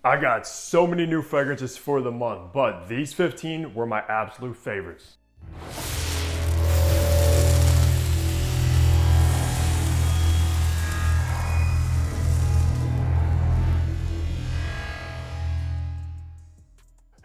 I got so many new fragrances for the month, but these 15 were my absolute favorites.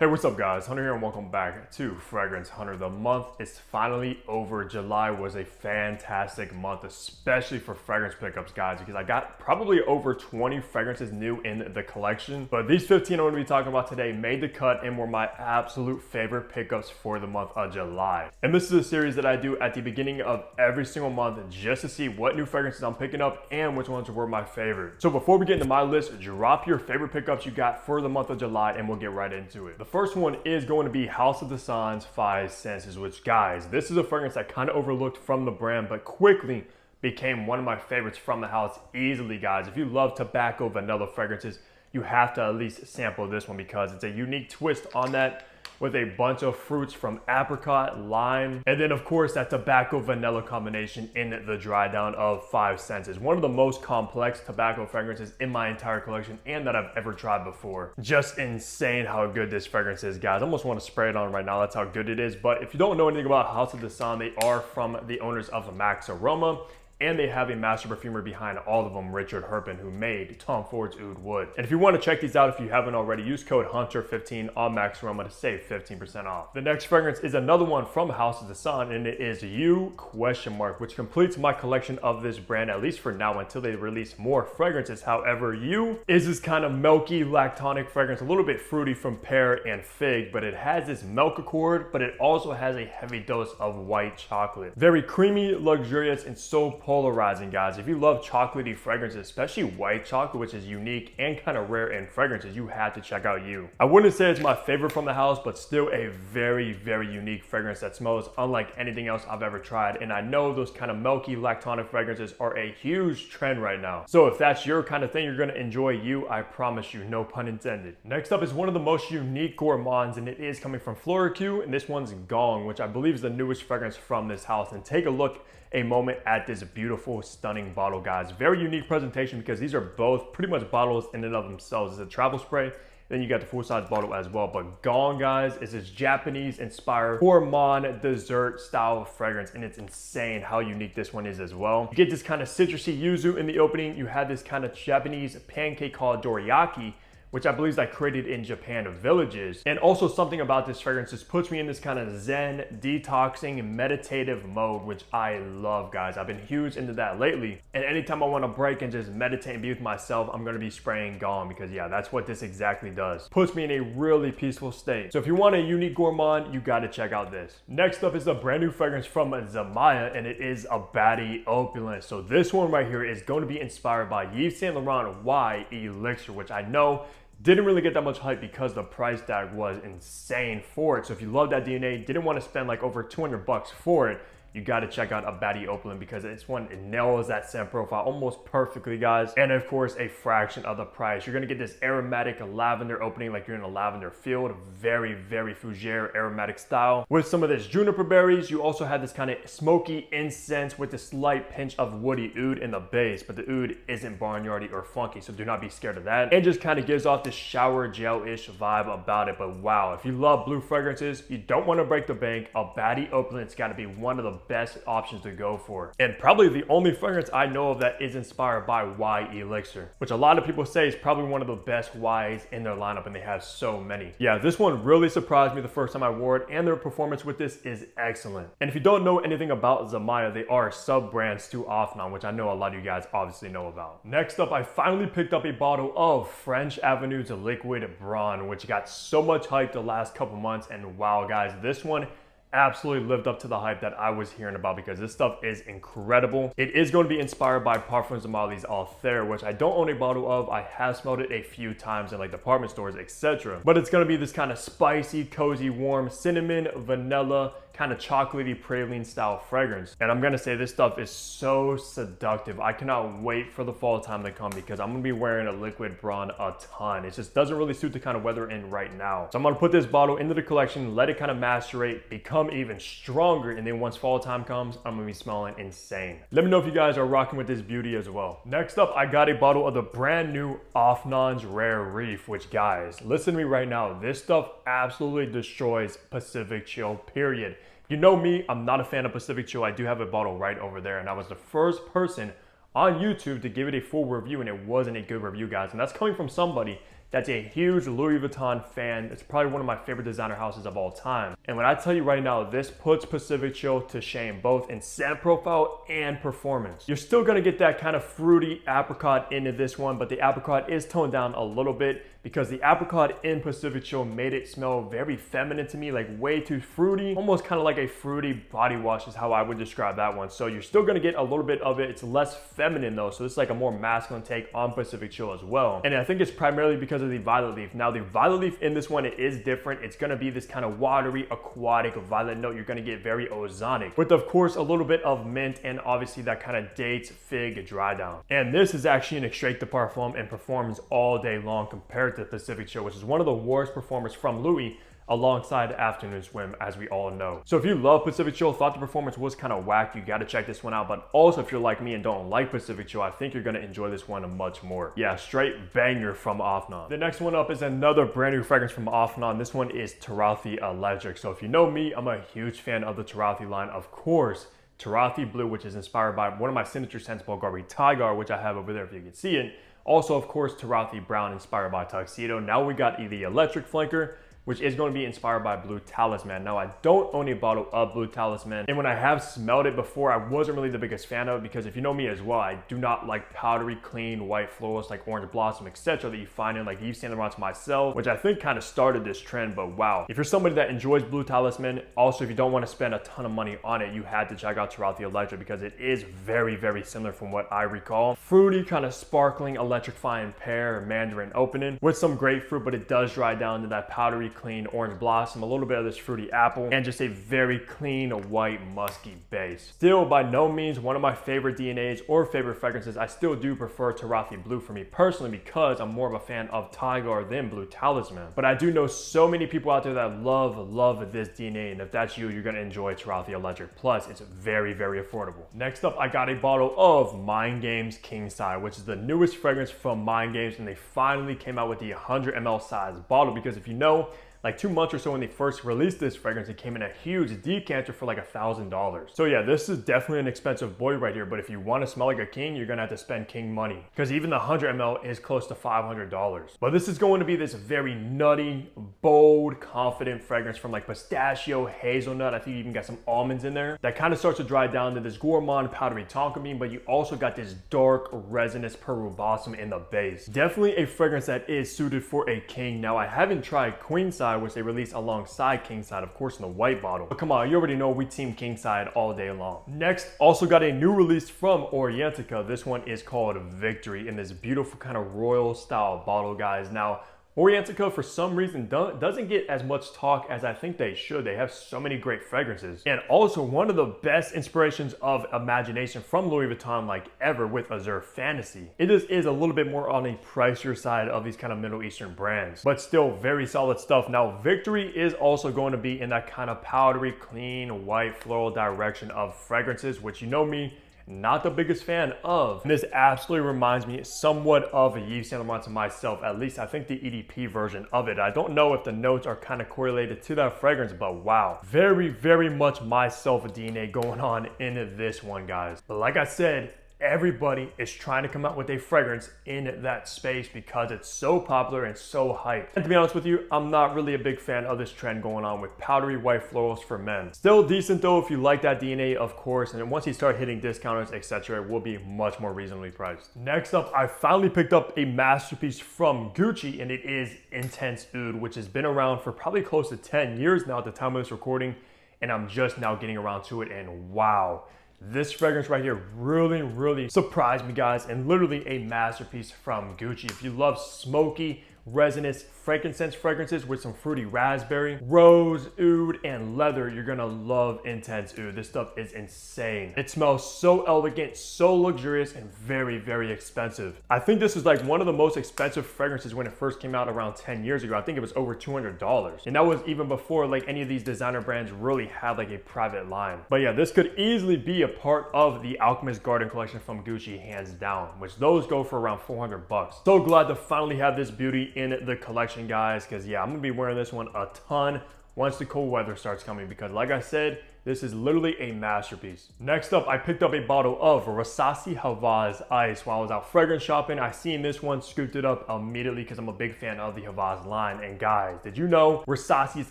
Hey, what's up guys? Hunter here and welcome back to Fragrance Hunter. The month is finally over. July was a fantastic month, especially for fragrance pickups, guys, because I got probably over 20 fragrances new in the collection. But these 15 I'm going to be talking about today made the cut and were my absolute favorite pickups for the month of July. And this is a series that I do at the beginning of every single month just to see what new fragrances I'm picking up and which ones were my favorite. So before we get into my list, drop your favorite pickups you got for the month of July and we'll get right into it. The first one is going to be House of the Sun's Five Senses, which, guys, this is a fragrance I kind of overlooked from the brand, but quickly became one of my favorites from the house easily, guys. If you love tobacco vanilla fragrances, you have to at least sample this one because it's a unique twist on that with a bunch of fruits from apricot, lime, and then of course that tobacco vanilla combination in the dry down of Five Senses. One of the most complex tobacco fragrances in my entire collection and that I've ever tried before. Just insane how good this fragrance is, guys. I almost want to spray it on right now. That's how good it is. But if you don't know anything about House of the Sun, they are from the owners of maxx aroma. And they have a master perfumer behind all of them, Richard Herpen, who made Tom Ford's Oud Wood. And if you want to check these out, if you haven't already, use code HUNTER15 on maxx aroma to save 15% off. The next fragrance is another one from House of the Sun, and it is You ? Which completes my collection of this brand, at least for now, until they release more fragrances. However, You is this kind of milky, lactonic fragrance, a little bit fruity from pear and fig, but it has this milk accord, but it also has a heavy dose of white chocolate. Very creamy, luxurious, and so polarizing, guys. If you love chocolatey fragrances, especially white chocolate, which is unique and kind of rare in fragrances, you have to check out You. I wouldn't say it's my favorite from the house, but still a very, very unique fragrance that smells unlike anything else I've ever tried. And I know those kind of milky, lactonic fragrances are a huge trend right now. So if that's your kind of thing, you're going to enjoy You, I promise you, no pun intended. Next up is one of the most unique gourmands, and it is coming from Floric Gong, and this one's Gong, which I believe is the newest fragrance from this house. And take a look a moment at this beautiful, stunning bottle, guys. Very unique presentation because these are both pretty much bottles in and of themselves. It's a travel spray, then you got the full-size bottle as well. But Gong, guys, is this Japanese-inspired gourmand dessert style fragrance, and it's insane how unique this one is as well. You get this kind of citrusy yuzu in the opening. You have this kind of Japanese pancake called dorayaki, which I believe is like created in Japan of villages. And also something about this fragrance just puts me in this kind of zen, detoxing, meditative mode, which I love, guys. I've been huge into that lately. And anytime I want to break and just meditate and be with myself, I'm going to be spraying Gong because yeah, that's what this exactly does. Puts me in a really peaceful state. So if you want a unique gourmand, you got to check out this. Next up is a brand new fragrance from Zamaya, and it is a Batty Opulent. So this one right here is going to be inspired by Yves Saint Laurent Y Elixir, which I know didn't really get that much hype because the price tag was insane for it. So if you love that DNA, didn't want to spend like over 200 bucks for it, you got to check out a Batty Opulent because it's one, it nails that scent profile almost perfectly, guys. And of course, a fraction of the price. You're going to get this aromatic lavender opening like you're in a lavender field. Very, very fougere aromatic style. With some of this juniper berries, you also have this kind of smoky incense with a slight pinch of woody oud in the base. But the oud isn't barnyardy or funky, so do not be scared of that. It just kind of gives off this shower gel-ish vibe about it. But wow, if you love blue fragrances, you don't want to break the bank, a Batty Opulent's got to be one of the best options to go for. And probably the only fragrance I know of that is inspired by Y Elixir, which a lot of people say is probably one of the best Ys in their lineup, and they have so many. Yeah, this one really surprised me the first time I wore it, and their performance with this is excellent. And if you don't know anything about Zamaya, they are sub-brands to Offnon, which I know a lot of you guys obviously know about. Next up, I finally picked up a bottle of French Avenue's Liquid Brun, which got so much hype the last couple months, and wow, guys, this one absolutely lived up to the hype that I was hearing about because this stuff is incredible. It is going to be inspired by Parfums de Marly's Alpham, which I don't own a bottle of. I have smelled it a few times in like department stores, etc. But it's going to be this kind of spicy, cozy, warm cinnamon, vanilla, kind of chocolatey praline style fragrance. And I'm gonna say this stuff is so seductive. I cannot wait for the fall time to come because I'm gonna be wearing a Liquid Brun a ton. It just doesn't really suit the kind of weather in right now. So I'm gonna put this bottle into the collection, let it kind of macerate, become become even stronger. And then once fall time comes, I'm gonna be smelling insane. Let me know if you guys are rocking with this beauty as well. Next up, I got a bottle of the brand new Offnon's Rare Reef, which guys, listen to me right now. This stuff absolutely destroys Pacific Chill, period. You know me, I'm not a fan of Pacific Chill. I do have a bottle right over there, and I was the first person on YouTube to give it a full review, and it wasn't a good review, guys. And that's coming from somebody that's a huge Louis Vuitton fan. It's probably one of my favorite designer houses of all time. And when I tell you right now, this puts Pacific Chill to shame, both in scent profile and performance. You're still gonna get that kind of fruity apricot into this one, but the apricot is toned down a little bit because the apricot in Pacific Chill made it smell very feminine to me, like way too fruity, almost kind of like a fruity body wash is how I would describe that one. So you're still gonna get a little bit of it. It's less feminine though, so it's like a more masculine take on Pacific Chill as well. And I think it's primarily because of the violet leaf. Now the violet leaf in this one, it is different. It's gonna be this kind of watery, aquatic violet note. You're gonna get very ozonic, with of course a little bit of mint and obviously that kind of dates, fig, dry down. And this is actually an extrait de parfum and performs all day long compared to Pacific Chill, which is one of the worst performers from Louis, alongside Afternoon Swim, as we all know. So if you love Pacific Chill, thought the performance was kind of whack, you gotta check this one out. But also if you're like me and don't like Pacific Chill, I think you're gonna enjoy this one much more. Yeah, straight banger from Offnon. The next one up is another brand new fragrance from Offnon. This one is Tori Electric. So if you know me, I'm a huge fan of the Tori line. Of course, Tori Blue, which is inspired by one of my signature scents, Bulgari Tiger, which I have over there if you can see it. Also, of course, Tori Brown, inspired by Tuxedo. Now we got the Electric Flanker, which is going to be inspired by Blue Talisman. Now, I don't own a bottle of Blue Talisman, and when I have smelled it before, I wasn't really the biggest fan of it because if you know me as well, I do not like powdery, clean, white florals like Orange Blossom, etc. that you find in like Yves Saint Laurent myself, which I think kind of started this trend, but wow. If you're somebody that enjoys Blue Talisman, also if you don't want to spend a ton of money on it, you had to check out Tori Electric because it is very, very similar from what I recall. Fruity, kind of sparkling, electrifying pear, mandarin opening with some grapefruit, but it does dry down to that powdery, clean orange blossom, a little bit of this fruity apple, and just a very clean white musky base. Still by no means one of my favorite DNAs or favorite fragrances. I still do prefer Tori Blue for me personally because I'm more of a fan of Tiger than Blue Talisman. But I do know so many people out there that love this DNA, and if that's you, you're gonna enjoy Tori Electric. Plus, it's very, very affordable. Next up, I got a bottle of Mind Games King Size, which is the newest fragrance from Mind Games, and they finally came out with the 100 ml size bottle because if you know, like 2 months or so when they first released this fragrance, it came in a huge decanter for like $1,000. So yeah, this is definitely an expensive boy right here, but if you want to smell like a king, you're gonna have to spend king money because even the 100 ml is close to $500. But this is going to be this very nutty, bold, confident fragrance from like pistachio, hazelnut. I think you even got some almonds in there. That kind of starts to dry down to this gourmand, powdery tonka bean, but you also got this dark, resinous Peru balsam in the base. Definitely a fragrance that is suited for a king. Now, I haven't tried queen size, which they released alongside king side, of course, in the white bottle. But come on, you already know we team king side all day long. Next, also got a new release from Orientica. This one is called Victory in this beautiful kind of royal style bottle, guys. Now, Orientica, for some reason, doesn't get as much talk as I think they should. They have so many great fragrances. And also one of the best inspirations of imagination from Louis Vuitton like ever with Azure Fantasy. It just is a little bit more on a pricier side of these kind of Middle Eastern brands, but still very solid stuff. Now, Victory is also going to be in that kind of powdery, clean, white, floral direction of fragrances, which you know me, not the biggest fan of. And this absolutely reminds me somewhat of a Yves Saint Laurent to myself, at least I think the EDP version of it. I don't know if the notes are kind of correlated to that fragrance, but wow. Very, very much myself DNA going on in this one, guys. But like I said, everybody is trying to come out with a fragrance in that space because it's so popular and so hyped. And to be honest with you, I'm not really a big fan of this trend going on with powdery white florals for men. Still decent though if you like that DNA, of course, and then once you start hitting discounters, etc., it will be much more reasonably priced. Next up, I finally picked up a masterpiece from Gucci, and it is Intense Oud, which has been around for probably close to 10 years now at the time of this recording, and I'm just now getting around to it, and wow. This fragrance right here really surprised me, guys, and literally a masterpiece from Gucci. If you love smoky, resinous frankincense fragrances with some fruity raspberry, rose, oud, and leather. You're gonna love intense oud. This stuff is insane. It smells so elegant, so luxurious, and very, very expensive. I think this is like one of the most expensive fragrances when it first came out around 10 years ago. I think it was over $200. And that was even before like any of these designer brands really had like a private line. But yeah, this could easily be a part of the Alchemist Garden collection from Gucci, hands down, which those go for around 400 bucks. So glad to finally have this beauty in the collection, guys, because yeah, I'm gonna be wearing this one a ton once the cold weather starts coming, because like I said, this is literally a masterpiece. Next up, I picked up a bottle of Versace Havas Ice. While I was out fragrance shopping, I seen this one, scooped it up immediately because I'm a big fan of the Havas line. And guys, did you know Versace is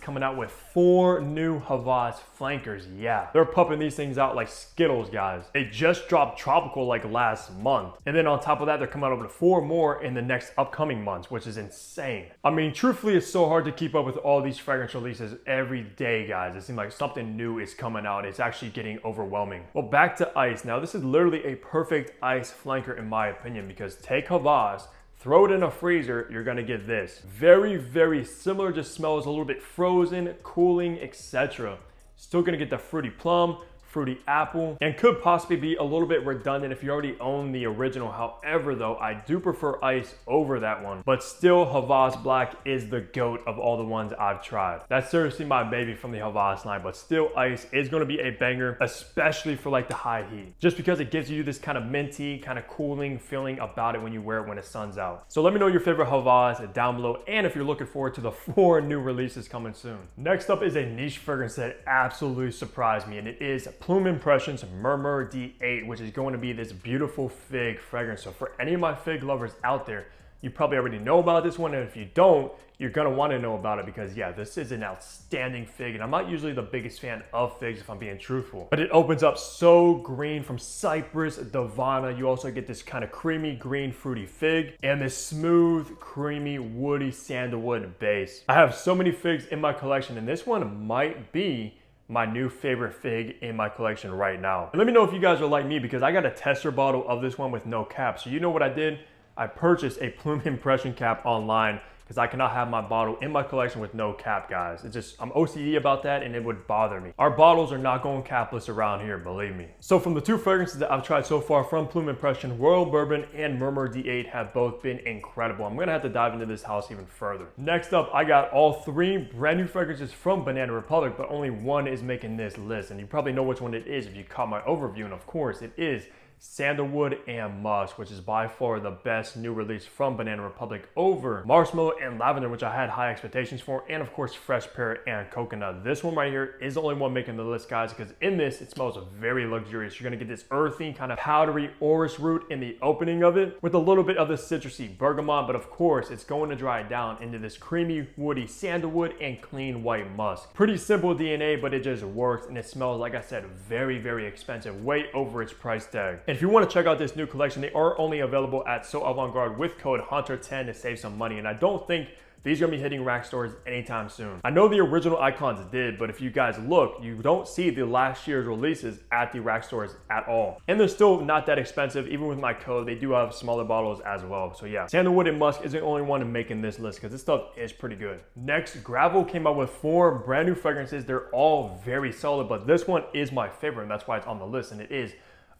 coming out with 4 new Havas flankers? Yeah, they're pumping these things out like Skittles, guys. They just dropped Tropical like last month. And then on top of that, they're coming out with 4 more in the next upcoming months, which is insane. I mean, truthfully, it's so hard to keep up with all these fragrance releases every day, guys. It seems like something new is coming out. It's actually getting overwhelming. Well, back to ice. Now, this is literally a perfect ice flanker in my opinion, because take Havas, throw it in a freezer, you're gonna get this. Very, very similar, just smells a little bit frozen, cooling, etc. Still gonna get the fruity plum, fruity apple, and could possibly be a little bit redundant if you already own the original. However, though, I do prefer ice over that one, but still Havas Black is the GOAT of all the ones I've tried. That's seriously my baby from the Havas line, but still ice is going to be a banger, especially for like the high heat, just because it gives you this kind of minty, kind of cooling feeling about it when you wear it when the sun's out. So let me know your favorite Havas down below, and if you're looking forward to the 4 new releases coming soon. Next up is a niche fragrance that absolutely surprised me, and it is Plume Impressions Murmur D8, which is going to be this beautiful fig fragrance. So for any of my fig lovers out there, you probably already know about this one, and if you don't, you're gonna want to know about it, because yeah, this is an outstanding fig, and I'm not usually the biggest fan of figs if I'm being truthful, but it opens up so green from cypress, davana. You also get this kind of creamy green fruity fig and this smooth creamy woody sandalwood base. I have so many figs in my collection, and this one might be my new favorite fig in my collection right now. And let me know if you guys are like me, because I got a tester bottle of this one with no cap. So you know what I did? I purchased a Plume Impression cap online, because I cannot have my bottle in my collection with no cap, guys. It's just, I'm OCD about that, and it would bother me. Our bottles are not going capless around here, believe me. So from the 2 fragrances that I've tried so far from Plume Impression, Royal Bourbon and Murmur D8 have both been incredible. I'm gonna have to dive into this house even further. Next up, I got all 3 brand new fragrances from Banana Republic, but only one is making this list, and you probably know which one it is if you caught my overview, and of course it is Sandalwood and Musk, which is by far the best new release from Banana Republic over Marshmallow and Lavender, which I had high expectations for, and of course Fresh Pear and Coconut. This one right here is the only one making the list, guys, because in this it smells very luxurious. You're gonna get this earthy kind of powdery orris root in the opening of it, with a little bit of the citrusy bergamot, but of course it's going to dry down into this creamy woody sandalwood and clean white musk. Pretty simple DNA, but it just works, and it smells, like I said, very, very expensive, way over its price tag. And if you want to check out this new collection, they are only available at So Avant-Garde with code HUNTER10 to save some money, and I don't think these are gonna be hitting rack stores anytime soon. I know the original icons did, but if you guys look, you don't see the last year's releases at the rack stores at all. And they're still not that expensive. Even with my code, they do have smaller bottles as well. So yeah, Sandalwood and Musk is the only one making this list, because this stuff is pretty good. Next, Gravel came out with 4 brand new fragrances. They're all very solid, but this one is my favorite, and that's why it's on the list, and it is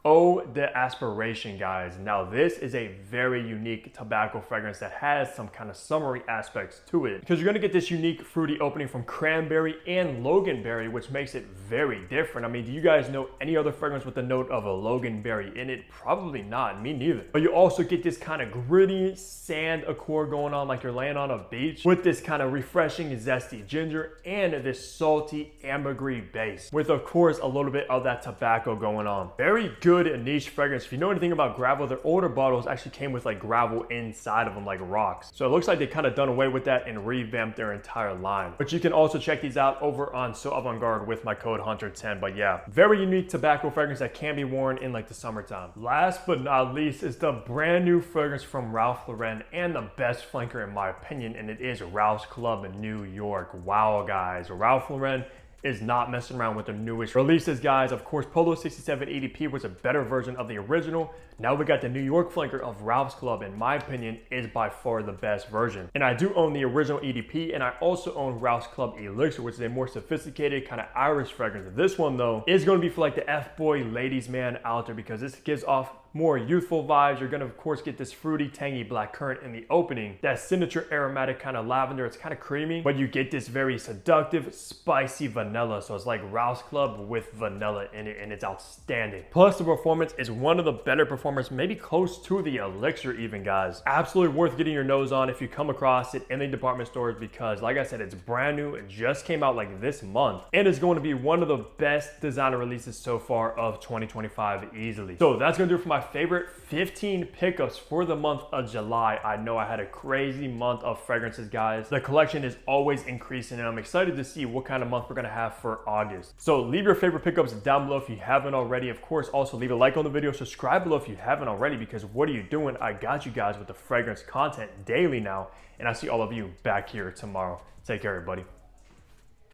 Oh, the Aspiration, guys. Now, this is a very unique tobacco fragrance that has some kind of summery aspects to it, because you're gonna get this unique fruity opening from cranberry and loganberry, which makes it very different. I mean, do you guys know any other fragrance with the note of a loganberry in it? Probably not, me neither. But you also get this kind of gritty sand accord going on, like you're laying on a beach, with this kind of refreshing, zesty ginger and this salty ambergris base, with of course a little bit of that tobacco going on. Very good niche fragrance. If you know anything about Gravel, their older bottles actually came with like gravel inside of them, like rocks. So it looks like they kind of done away with that and revamped their entire line. But you can also check these out over on So Avant-Garde with my code HUNTER10. But yeah, very unique tobacco fragrance that can be worn in like the summertime. Last but not least is the brand new fragrance from Ralph Lauren, and the best flanker in my opinion, and it is Ralph's Club in New York. Wow, guys, Ralph Lauren is not messing around with the newest releases, guys. Of course, Polo 67 EDP was a better version of the original. Now we got the New York flanker of Ralph's Club, in my opinion, is by far the best version. And I do own the original EDP, and I also own Ralph's Club Elixir, which is a more sophisticated kind of Irish fragrance. This one, though, is going to be for like the F-boy ladies man out there, because this gives off more youthful vibes. You're gonna, of course, get this fruity, tangy black currant in the opening. That signature aromatic kind of lavender. It's kind of creamy, but you get this very seductive, spicy vanilla. So it's like Ralph's Club with vanilla in it, and it's outstanding. Plus, the performance is one of the better performers, maybe close to the Elixir even, guys. Absolutely worth getting your nose on if you come across it in the department stores, because like I said, it's brand new. It just came out like this month, and it's going to be one of the best designer releases so far of 2025 easily. So that's gonna do it for my favorite 15 pickups for the month of July. I know I had a crazy month of fragrances, guys. The collection is always increasing, and I'm excited to see what kind of month we're gonna have for August. So leave your favorite pickups down below if you haven't already. Of course, also leave a like on the video, subscribe below if you haven't already, because what are you doing? I got you guys with the fragrance content daily now, and I'll see all of you back here tomorrow. Take care, everybody.